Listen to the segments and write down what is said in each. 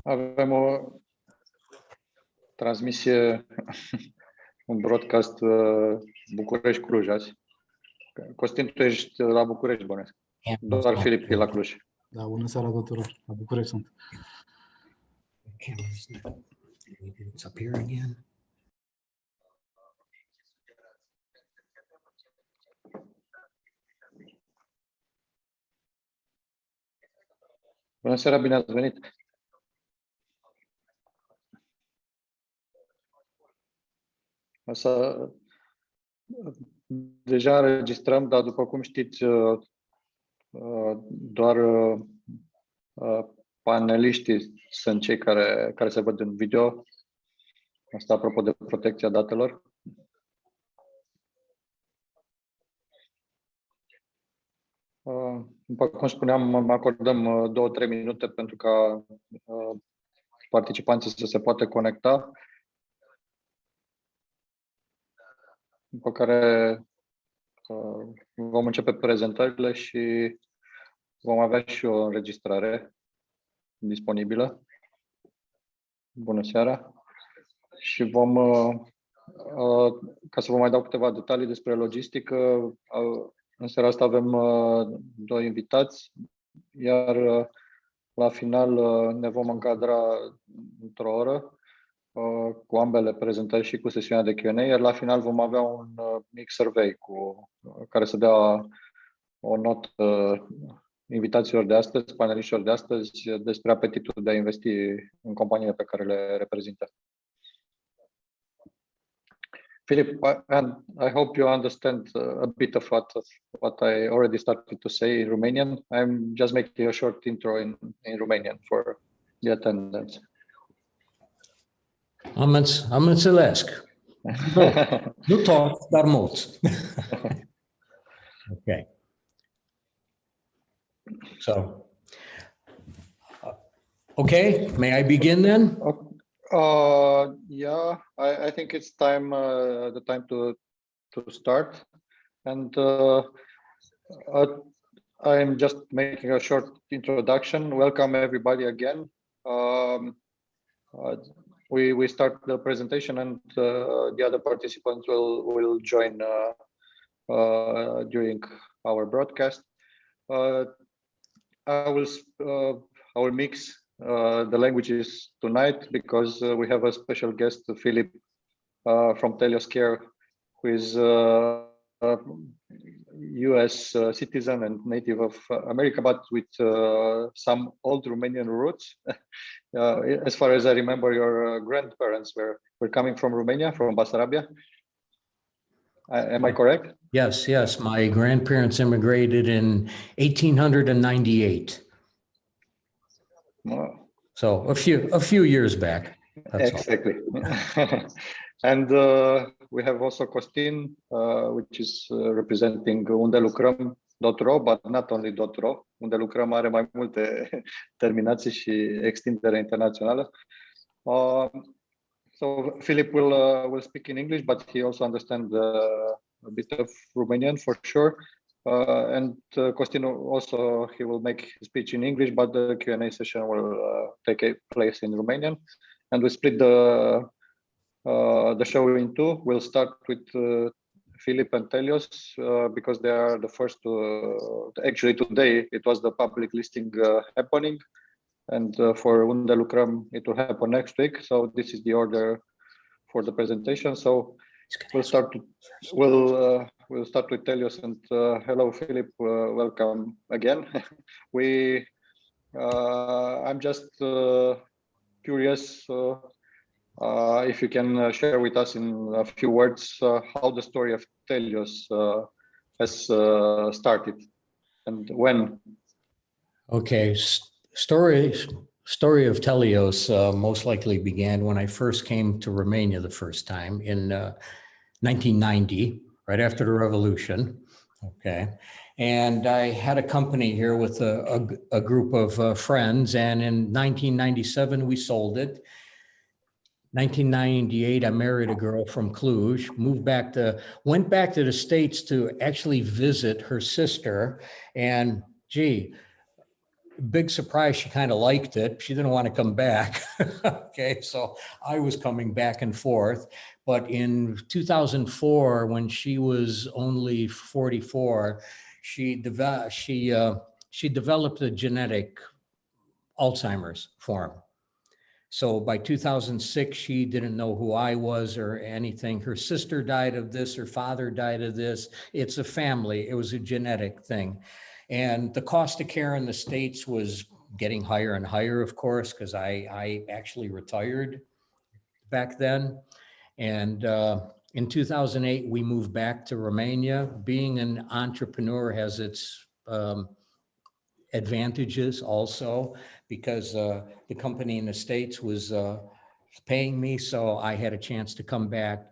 Avem o transmisie, un broadcast București-Cluj azi. Costin, tu ești la București, bănesc. Doar Filip e la Cluj. Da, bună seara tuturor. La București sunt. It's up here again. Bună seara, bine ați venit! Deja înregistrăm, dar după cum știți, doar paneliștii sunt cei care se văd în video. Asta apropo de protecția datelor. După cum spuneam, acordăm 2-3 minute pentru ca participanții să se poată conecta. După care vom începe prezentările și vom avea și o înregistrare disponibilă. Bună seara! Și ca să vă mai dau câteva detalii despre logistică, în seara asta avem 2 invitați, iar la final ne vom încadra într-o oră cu ambele prezentări și cu sesiunea de Q&A, iar la final vom avea un mic survey care să dea o notă invitațiilor de astăzi, paneliștilor de astăzi, despre apetitul de a investi în companiile pe care le reprezintă. Philip, I hope you understand a bit of what I already started to say in Romanian. I'm just making a short intro in Romanian for the attendance. Am înțeles. Nu tot, dar mulți. Okay. So, okay, may I begin then? Yeah, I think it's the time to start, and I'm just making a short introduction. Welcome everybody again. We start the presentation, and the other participants will join during our broadcast. I will mix the languages tonight because we have a special guest, Philip, from Telios Care, who is a US citizen and native of America, but with some old Romanian roots. As far as I remember, your grandparents were coming from Romania, from Basarabia. Am I correct? Yes. My grandparents immigrated in 1898. Wow. So a few years back. Exactly. And we have also Costin, which is representing undelucrăm.ro, but not only .ro. Undelucrăm are mai multe terminații și extindere internațională. So Philip will speak in English, but he also understands a bit of Romanian for sure. And Costin also, he will make his speech in English, but the Q&A session will take place in Romanian. And we split the show in two. We'll start with Philip and Telios because they are the first to. Actually, today it was the public listing happening, and for Undelucrăm it will happen next week. So this is the order for the presentation. So we'll start with Telios, and hello, Philip. Welcome again. I'm just curious if you can share with us in a few words how the story of Telios has started and when. Okay, story of Telios most likely began when I first came to Romania the first time in 1990, right after the revolution. Okay, and I had a company here with a group of friends, and in 1997 we sold it. 1998, I married a girl from Cluj, went back to the States to actually visit her sister, and gee, big surprise, she kind of liked it. She didn't want to come back. Okay, so I was coming back and forth. But in 2004, when she was only 44, she developed a genetic Alzheimer's form. So by 2006, she didn't know who I was or anything. Her sister died of this, her father died of this. It's a family, it was a genetic thing. And the cost of care in the States was getting higher and higher, of course, because I actually retired back then. And in 2008, we moved back to Romania. Being an entrepreneur has its advantages also, because the company in the States was paying me, so I had a chance to come back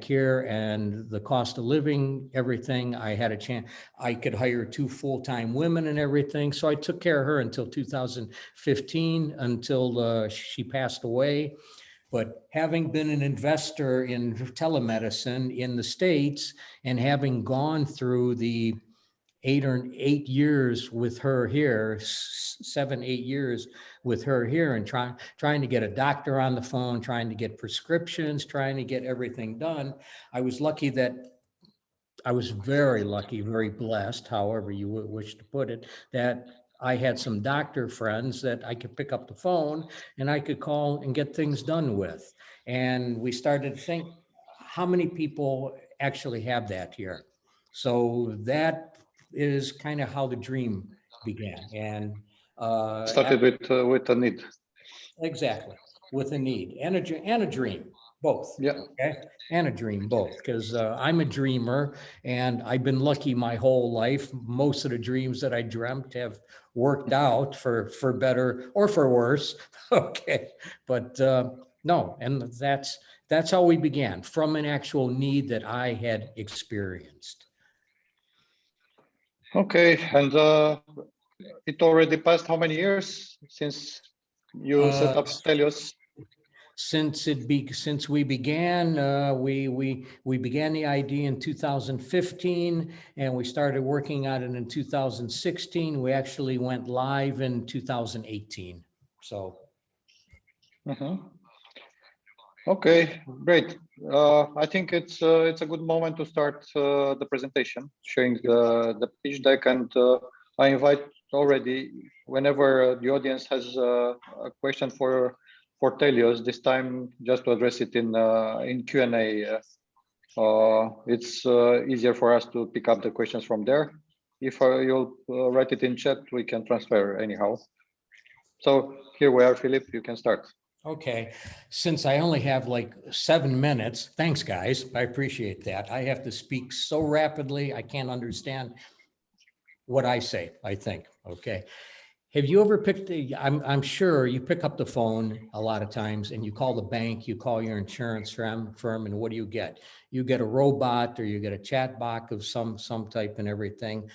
here, and the cost of living, everything, I had a chance. I could hire 2 full-time women and everything, so I took care of her until 2015, until she passed away. But having been an investor in telemedicine in the States and having gone through the 8 years with her here, 7, 8 years with her here, and trying to get a doctor on the phone, trying to get prescriptions, trying to get everything done. I was very lucky, very blessed, however you wish to put it, that I had some doctor friends that I could pick up the phone and I could call and get things done with. And we started to think, how many people actually have that here? So that is kind of how the dream began. And Started with a need. exactly, with a need and a dream, both. Yeah. Okay, and a dream, both, because I'm a dreamer, and I've been lucky my whole life. Most of the dreams that I dreamt have worked out for better or for worse. Okay, but no, and that's how we began, from an actual need that I had experienced. Okay, and it already passed how many years since you set up Telios? Since we began, we began the idea in 2015, and we started working on it in 2016. We actually went live in 2018. So. Okay, great. I think it's a good moment to start the presentation, showing the pitch deck, and I invite already, whenever the audience has a question for Telios, this time just to address it in Q&A. It's easier for us to pick up the questions from there. If you'll write it in chat, we can transfer anyhow. So here we are, Philip, you can start. Okay, since I only have like 7 minutes, thanks guys, I appreciate that. I have to speak so rapidly, I can't understand what I say, I think, okay. Have you ever picked I'm sure you pick up the phone a lot of times and you call the bank, you call your insurance firm, and what do you get? You get a robot or you get a chat bot of some type and everything.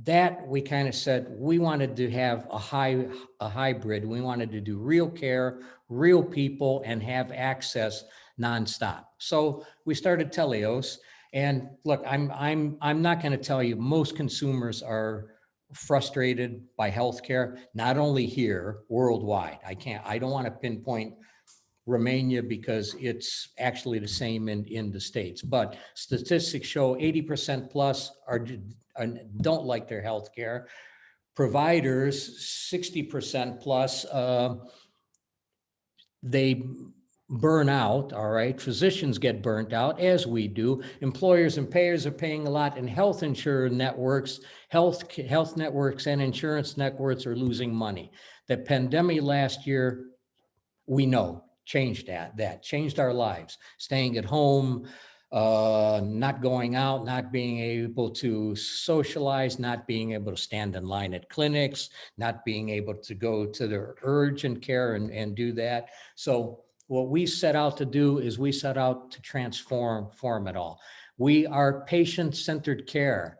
That we kind of said, we wanted to have a hybrid. We wanted to do real care, real people, and have access nonstop. So we started Telios. And look, I'm not going to tell you, most consumers are frustrated by healthcare, not only here, worldwide. I don't want to pinpoint Romania because it's actually the same in the States, but statistics show 80% plus don't like their health care. Providers, 60% plus, they burn out, all right? Physicians get burnt out, as we do. Employers and payers are paying a lot, and health insurance networks, health networks and insurance networks are losing money. The pandemic last year, we know, changed that changed our lives. Staying at home, not going out, not being able to socialize, not being able to stand in line at clinics, not being able to go to the urgent care and do that. So what we set out to do is we set out to transform it all. We are patient-centered care.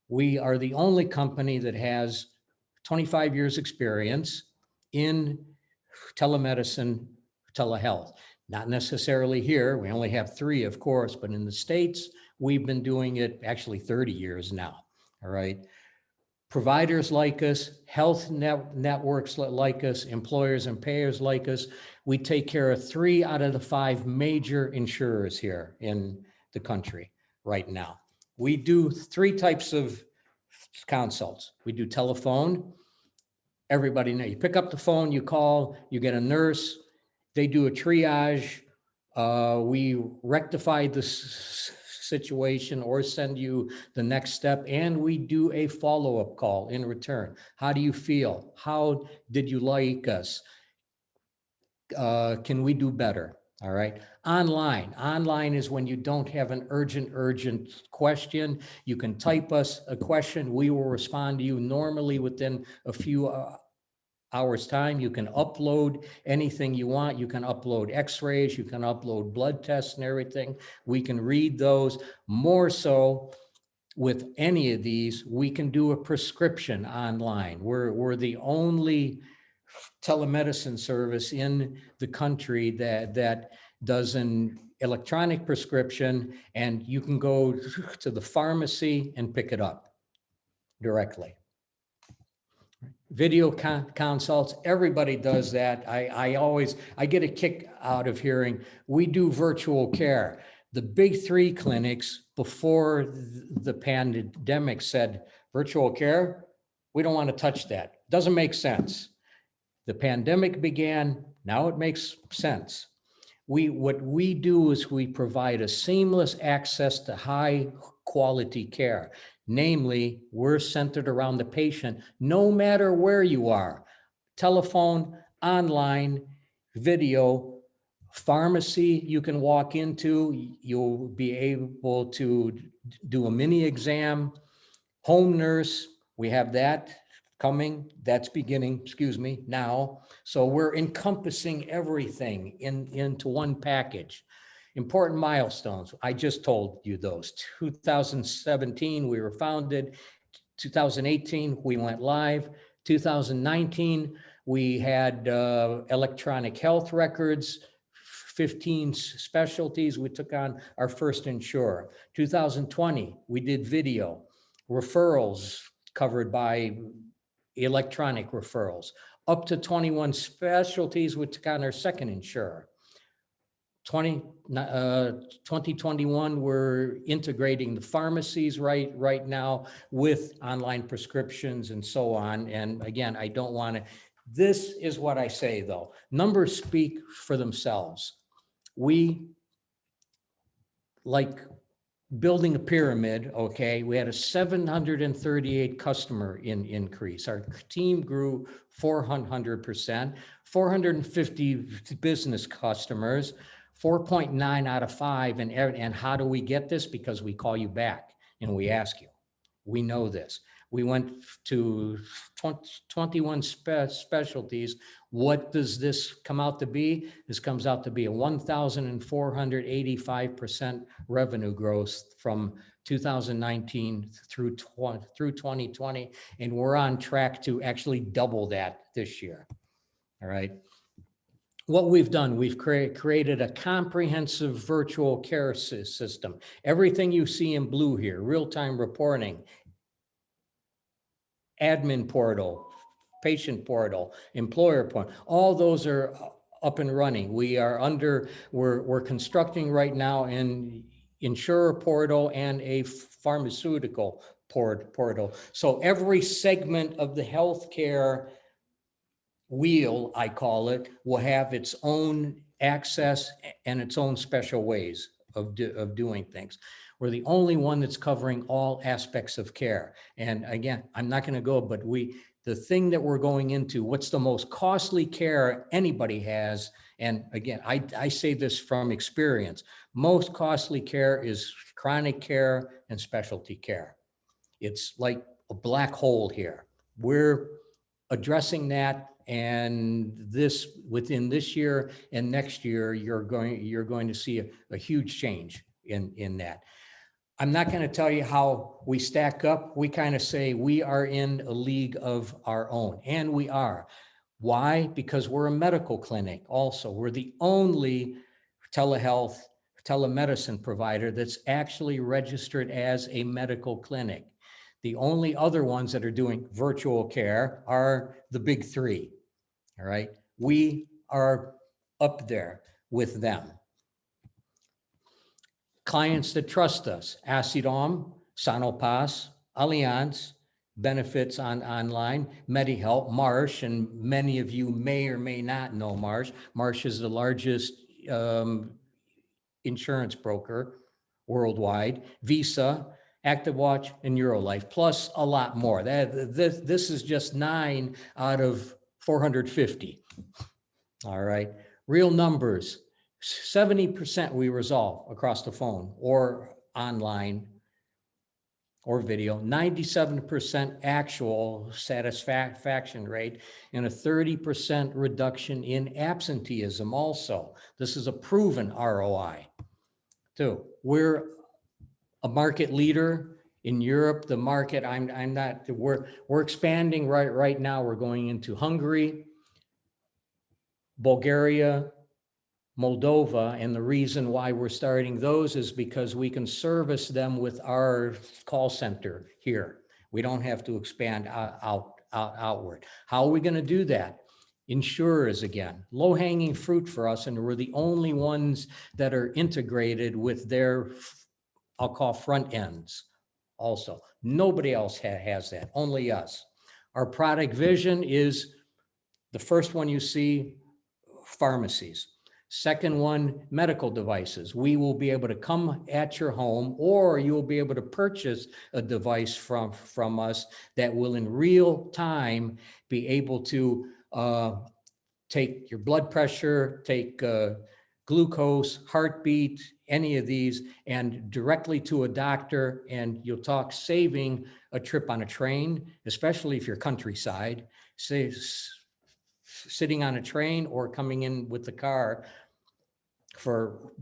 We are the only company that has 25 years experience in telemedicine, telehealth. Not necessarily here. We only have 3, of course, but in the States, we've been doing it actually 30 years now. All right. Providers like us, health networks like us, employers and payers like us. We take care of 3 out of the 5 major insurers here in the country right now. We do 3 types of consults. We do telephone. Everybody knows. You pick up the phone, you call, you get a nurse. They do a triage. We rectify the situation or send you the next step, and we do a follow-up call in return. How do you feel? How did you like us? Can we do better? All right. Online is when you don't have an urgent question. You can type us a question. We will respond to you normally within a few hours time. You can upload anything you want. You can upload x-rays, you can upload blood tests and everything. We can read those. More so with any of these, we can do a prescription online. We're the only telemedicine service in the country that does an electronic prescription, and you can go to the pharmacy and pick it up directly. Video consults, everybody does that. I get a kick out of hearing, we do virtual care. The big 3 clinics before the pandemic said, virtual care, we don't want to touch that. Doesn't make sense. The pandemic began, now it makes sense. What we do is we provide a seamless access to high quality care. Namely, we're centered around the patient, no matter where you are. Telephone, online, video, pharmacy you can walk into, you'll be able to do a mini exam. Home nurse, we have that coming, that's beginning, now. So we're encompassing everything into one package. Important milestones, I just told you those. 2017, we were founded. 2018, we went live. 2019, we had electronic health records, 15 specialties. We took on our first insurer. 2020, we did video. Referrals covered by electronic referrals. Up to 21 specialties, we took on our second insurer. 2021, we're integrating the pharmacies right now with online prescriptions and so on. And again, I don't want to, this is what I say though. Numbers speak for themselves. We, like building a pyramid, okay, we had a 738 customer increase. Our team grew 400%, 450 business customers, 4.9 out of 5. And how do we get this? Because we call you back and we ask you. We know this. We went to 21 specialties. What does this come out to be? This comes out to be a 1,485% revenue growth from 2019 through 2020. And we're on track to actually double that this year. All right. What we've done, we've created a comprehensive virtual care system. Everything you see in blue here, real-time reporting, admin portal, patient portal, employer portal, all those are up and running. We're constructing right now an insurer portal and a pharmaceutical portal. So every segment of the healthcare wheel, I call it, will have its own access and its own special ways of doing things. We're the only one that's covering all aspects of care. And again, I'm not going to go, but the thing that we're going into, what's the most costly care anybody has? And again, I say this from experience, most costly care is chronic care and specialty care. It's like a black hole here. We're addressing that, and this within this year and next year, you're going to see a huge change in that. I'm not going to tell you how we stack up. We kind of say we are in a league of our own, and we are. Why? Because we're a medical clinic also. We're the only telehealth, telemedicine provider that's actually registered as a medical clinic. The only other ones that are doing virtual care are the big three. All right. We are up there with them. Clients that trust us, Acidom, Sanopas, Allianz, Benefits online, MediHelp, Marsh, and many of you may or may not know Marsh. Marsh is the largest insurance broker worldwide, Visa, ActiveWatch, and Eurolife, plus a lot more. This is just 9 out of 450. All right. Real numbers, 70% we resolve across the phone or online or video, 97% actual satisfaction rate, and a 30% reduction in absenteeism also. This is a proven ROI too. We're a market leader in Europe. The market, we're expanding right now. We're going into Hungary, Bulgaria, Moldova, and the reason why we're starting those is because we can service them with our call center here. We don't have to expand outward. How are we going to do that? Insurers again, low-hanging fruit for us, and we're the only ones that are integrated with their, I'll call, front ends also. Nobody else has that, only us. Our product vision is the first one you see, pharmacies. Second one, medical devices. We will be able to come at your home, or you'll be able to purchase a device from us that will in real time be able to take your blood pressure, take glucose, heartbeat, any of these, and directly to a doctor, and you'll talk saving a trip on a train, especially if you're countryside, say, sitting on a train or coming in with the car for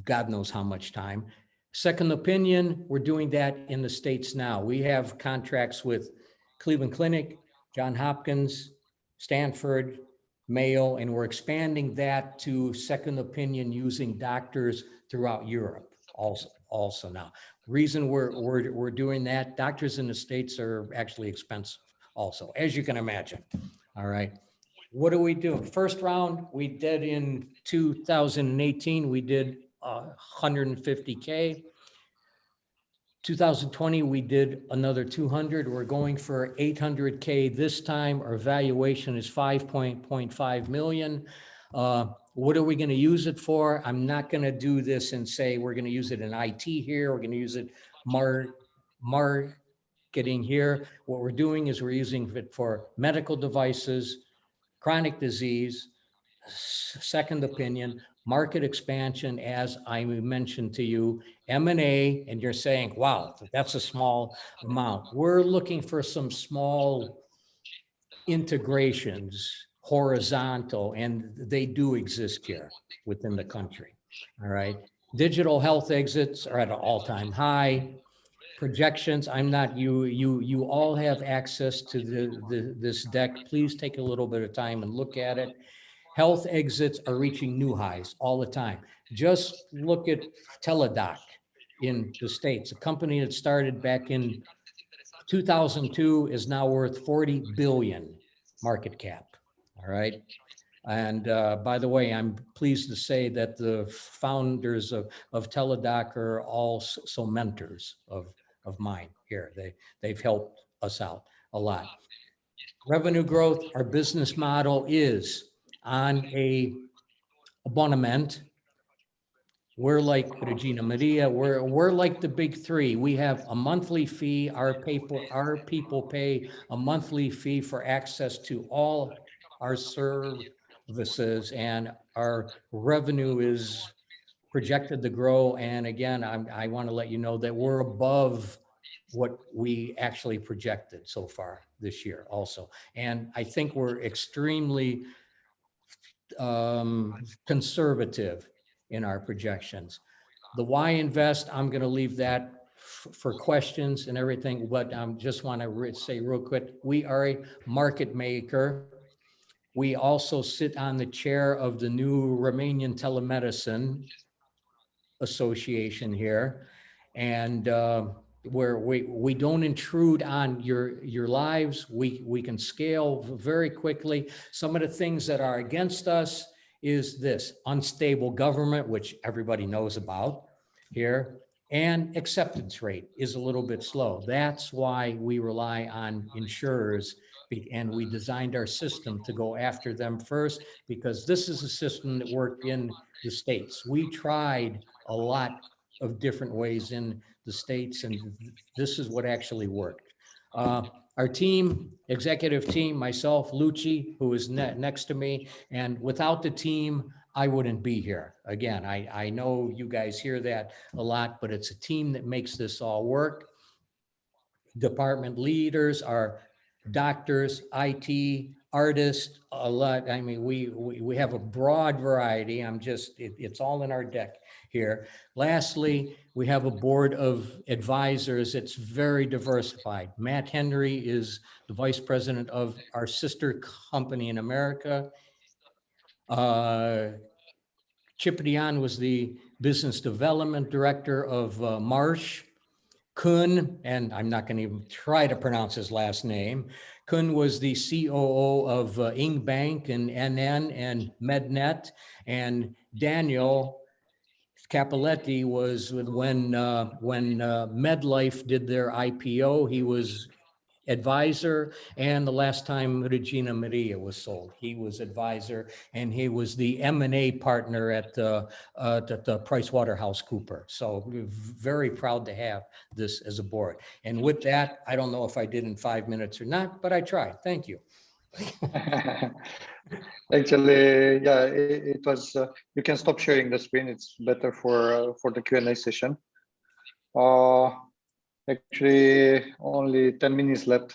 God knows how much time. Second opinion, we're doing that in the States now. We have contracts with Cleveland Clinic, Johns Hopkins, Stanford, Mayo, and we're expanding that to second opinion using doctors throughout Europe also now. Reason we're doing that, doctors in the States are actually expensive also, as you can imagine. All right. What do we do? First round, we did in 2018, we did 150K. 2020, we did another 200. We're going for 800K this time. Our valuation is 5.5 million. What are we going to use it for? I'm not going to do this and say we're going to use it in IT here. We're going to use it marketing here. What we're doing is we're using it for medical devices, chronic disease, second opinion, market expansion, as I mentioned to you, M&A, and you're saying, wow, that's a small amount. We're looking for some small integrations, horizontal, and they do exist here within the country. All right. Digital health exits are at an all-time high. Projections, I'm not, you all have access to this deck. Please take a little bit of time and look at it. Health exits are reaching new highs all the time. Just look at Teladoc in the States. A company that started back in 2002 is now worth 40 billion market cap. All right. And by the way, I'm pleased to say that the founders of Teladoc are also mentors of mine here. They've helped us out a lot. Revenue growth, our business model is on a abonnement. We're like Regina Maria, we're like the big three. We have a monthly fee. Our people pay a monthly fee for access to all our services, and our revenue is projected to grow. And again, I want to let you know that we're above what we actually projected so far this year also. And I think we're extremely conservative in our projections. The why invest, I'm going to leave that for questions and everything, but I just want to say real quick, we are a market maker. We also sit on the chair of the new Romanian Telemedicine Association here. And where we don't intrude on your lives. We can scale very quickly. Some of the things that are against us is this unstable government, which everybody knows about here, and acceptance rate is a little bit slow. That's why we rely on insurers, and we designed our system to go after them first, because this is a system that worked in the States. We tried a lot of different ways in the States, and this is what actually worked. Our team, executive team, myself, Lucci, who is next to me, and without the team, I wouldn't be here. Again, I know you guys hear that a lot, but it's a team that makes this all work. Department leaders are doctors, IT, artists, a lot. I mean, we have a broad variety. It's all in our deck here. Lastly, we have a board of advisors. It's very diversified. Matt Henry is the vice president of our sister company in America. Chip Dion was the business development director of Marsh. Kun, and I'm not going to even try to pronounce his last name. Kun was the COO of Ing Bank and NN and Mednet, and Daniel Capoletti was when MedLife did their IPO. He was advisor, and the last time Regina Maria was sold, he was advisor, and he was the M&A partner at the PricewaterhouseCoopers. So we're very proud to have this as a board. And with that, I don't know if I did in 5 minutes or not, but I tried. Thank you. Actually, yeah, it was. You can stop sharing the screen. It's better for the Q&A session. Actually, only 10 minutes left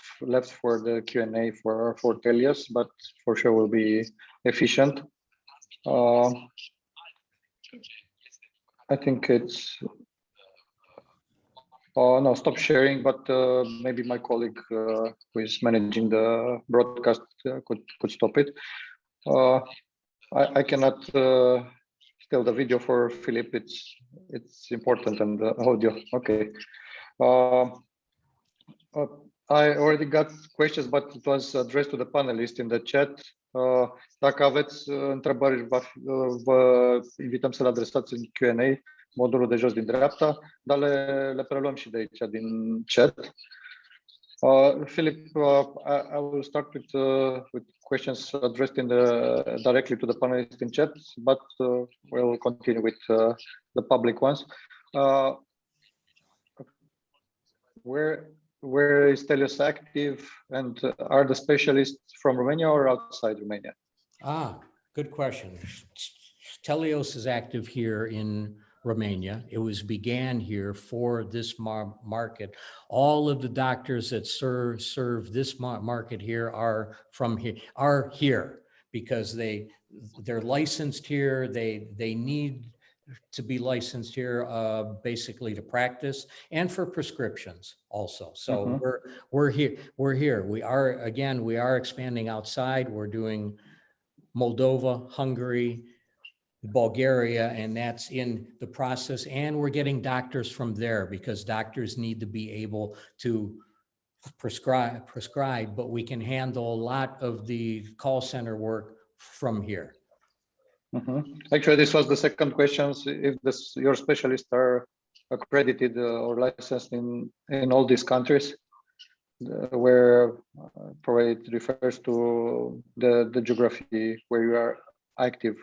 for the Q&A for Telios, but for sure will be efficient. I think it's. No, stop sharing, but maybe my colleague who is managing the broadcast could stop it. I cannot still the video for Philip. It's important, and the audio. Okay. I already got questions, but it was addressed to the panelists in the chat. Dacă aveți întrebări, vă invităm să le adresați în Q&A, modulul de jos din dreapta, dar le preluăm și de aici, din chat. Philip, I will start with questions addressed directly to the panelists in chat, but we'll continue with the public ones. Where is Telios active, and are the specialists from Romania or outside Romania? Good question. Telios is active here in Romania. It began here for this market. All of the doctors that serve this market here are here because they're licensed here. They need to be licensed here basically to practice and for prescriptions also. So we're here. We are expanding outside. We're doing Moldova, Hungary, Bulgaria, and that's in the process. And we're getting doctors from there because doctors need to be able to prescribe, but we can handle a lot of the call center work from here. Actually, this was the second question. If your specialists are accredited or licensed in all these countries, where probably it refers to the geography where you are active.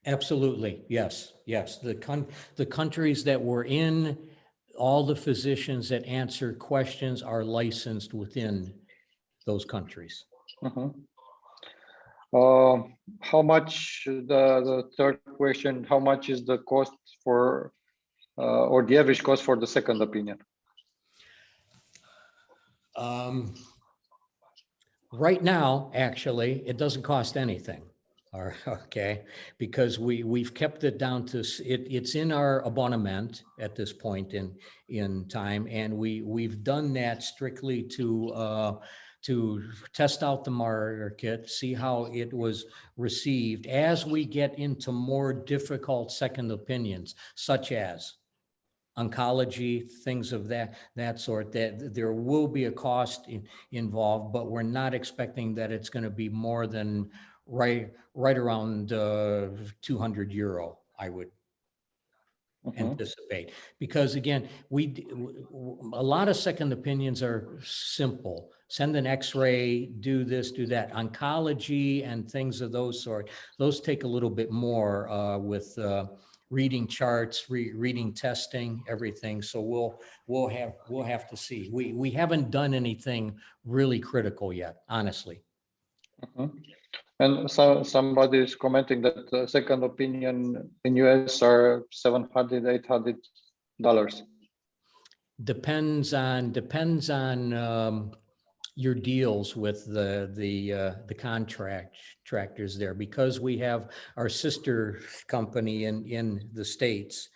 Absolutely, yes. The countries that we're in, all the physicians that answer questions are licensed within those countries. How much, the third question, how much is the cost for, or the average cost for the second opinion? Right now, actually, it doesn't cost anything. Okay, because we've kept it down to it's in our abonnement at this point in time, and we've done that strictly to test out the market, see how it was received. As we get into more difficult second opinions, such as oncology, things of that sort, that there will be a cost involved, but we're not expecting that it's going to be more than right around €200, I would anticipate. Because again, a lot of second opinions are simple. Send an x-ray, do this, do that. Oncology and things of those sort, those take a little bit more with reading charts, reading testing, everything. So we'll have to see. We haven't done anything really critical yet, honestly. And so somebody is commenting that the second opinion in US are $700, $800. Depends on your deals with the contractors there, because we have our sister company in the States,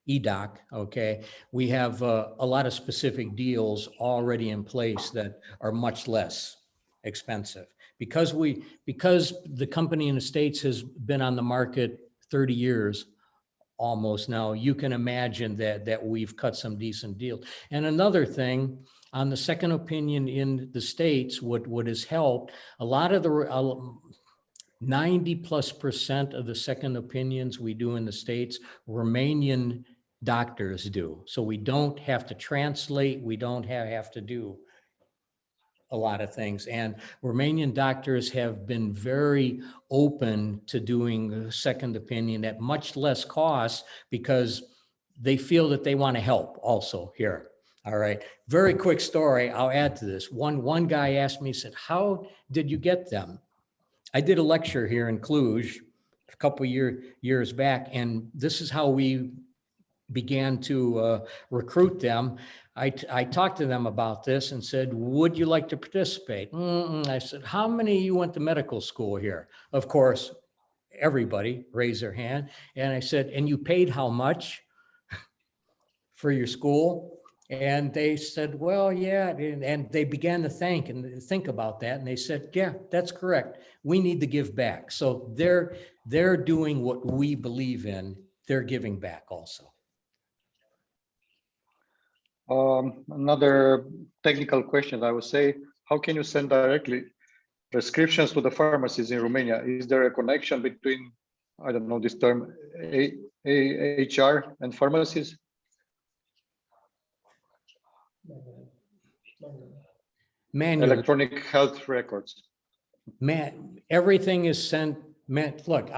EDOC. Okay, we have a lot of specific deals already in place that are much less expensive, because the company in the States has been on the market 30 years almost now. You can imagine that we've cut some decent deals. And another thing, on the second opinion in the States, what has helped, a lot of the 90+% of the second opinions we do in the States, Romanian doctors do. So we don't have to translate, we don't have to do a lot of things. And Romanian doctors have been very open to doing a second opinion at much less cost, because they feel that they want to help also here. All right. Very quick story. I'll add to this. One guy asked me, said, "How did you get them?" I did a lecture here in Cluj a couple years back, and this is how we began to recruit them. I talked to them about this and said, "Would you like to participate?" I said, "How many of you went to medical school here?" Of course, everybody raised their hand. And I said, "And you paid how much for your school?" And they said, "Well, yeah." And they began to think about that. And they said, "Yeah, that's correct. We need to give back." So they're doing what we believe in. They're giving back also. Another technical question, I would say, how can you send directly prescriptions to the pharmacies in Romania? Is there a connection between, I don't know this term, AHR and pharmacies? Manual. Electronic health records. Everything is sent. Look,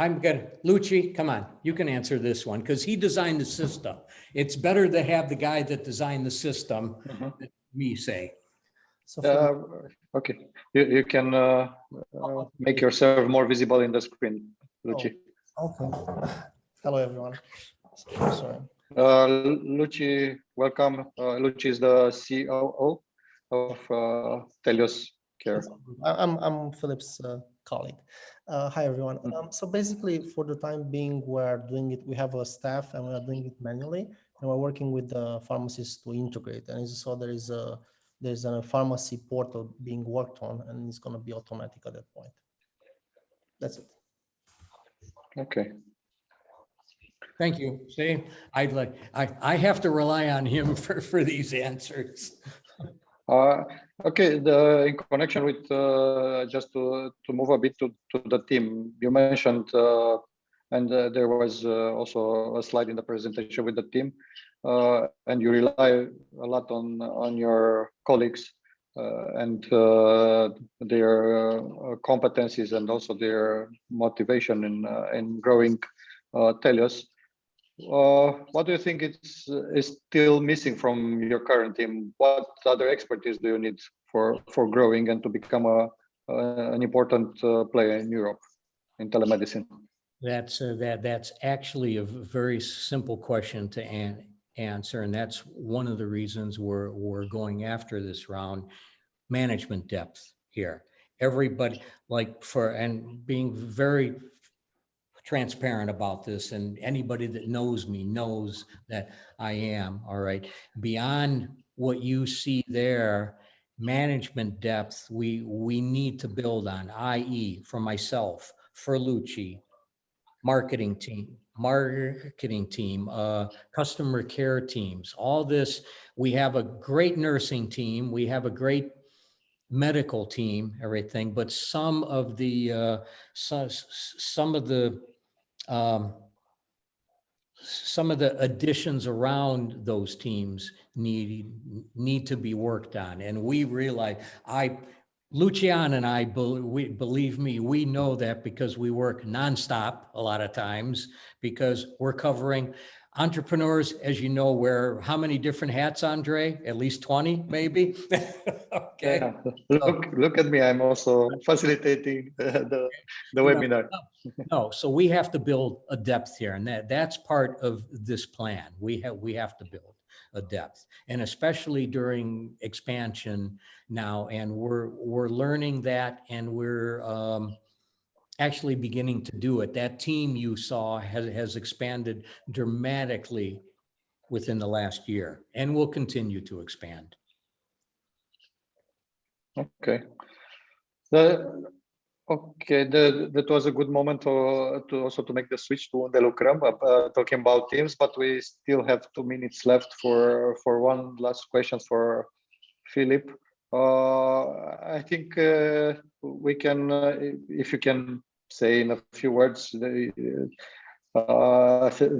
Luci, come on, you can answer this one, because he designed the system. It's better to have the guy that designed the system than me say. Okay, you can make yourself more visible in the screen, Luci. Okay. Hello, everyone. Sorry. Luci, welcome. Luci is the COO of Telios Care. I'm Philip's colleague. Hi, everyone. So basically, for the time being, we're doing it. We have a staff, and we are doing it manually, and we're working with the pharmacists to integrate. And so there's a pharmacy portal being worked on, and it's going to be automatic at that point. That's it. Okay. Thank you. See, I have to rely on him for these answers. Okay, in connection with just to move a bit to the team, you mentioned, and there was also a slide in the presentation with the team, and you rely a lot on your colleagues and their competencies, and also their motivation in growing Telios. What do you think is still missing from your current team? What other expertise do you need for growing and to become an important player in Europe in telemedicine? That's actually a very simple question to answer, and that's one of the reasons we're going after this round. Management depth here. Everybody, and being very transparent about this, and anybody that knows me knows that I am, all right. Beyond what you see there, management depth, we need to build on, i.e. for myself, for Luci, marketing team, customer care teams, all this. We have a great nursing team. We have a great medical team, everything, but some of the additions around those teams need to be worked on. And we realize, Lucian and I, believe me, we know that because we work nonstop a lot of times, because we're covering entrepreneurs, as you know, wear how many different hats, Andre? At least 20, maybe? Okay. Yeah. Look at me. I'm also facilitating the webinar. No, so we have to build a depth here, and that's part of this plan. We have to build a depth, and especially during expansion now, and we're learning that, and we're actually beginning to do it. That team you saw has expanded dramatically within the last year, and will continue to expand. Okay. That was a good moment to also to make the switch to unde lucrăm, talking about teams, but we still have 2 minutes left for one last question for Philip. I think we can, if you can say in a few words, the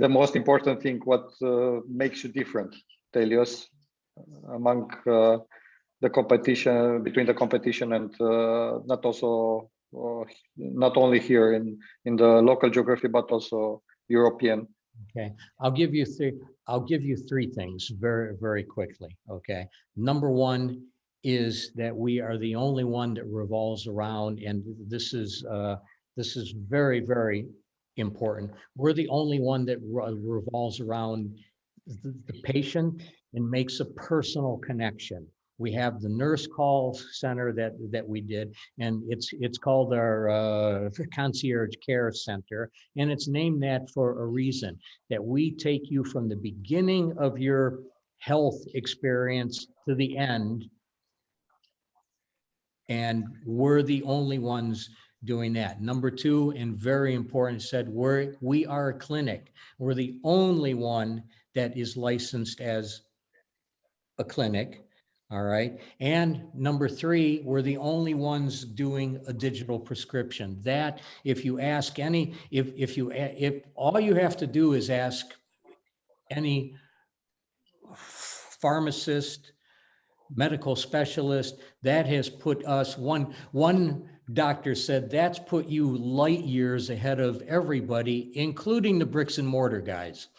most important thing, what makes you different, Telios, among the competition, between the competition and not only here in the local geography, but also European. Okay, I'll give you three things very, very quickly. Okay, number one is that we are the only one that revolves around, and this is very, very important. We're the only one that revolves around the patient and makes a personal connection. We have the nurse call center that we did, and it's called our concierge care center, and it's named that for a reason, that we take you from the beginning of your health experience to the end, and we're the only ones doing that. Number two, and very important, said we are a clinic. We're the only one that is licensed as a clinic. All right. And number three, we're the only ones doing a digital prescription. That if you ask any, if all you have to do is ask any pharmacist, medical specialist, that has put us, one doctor said, that's put you light years ahead of everybody, including the bricks and mortar guys.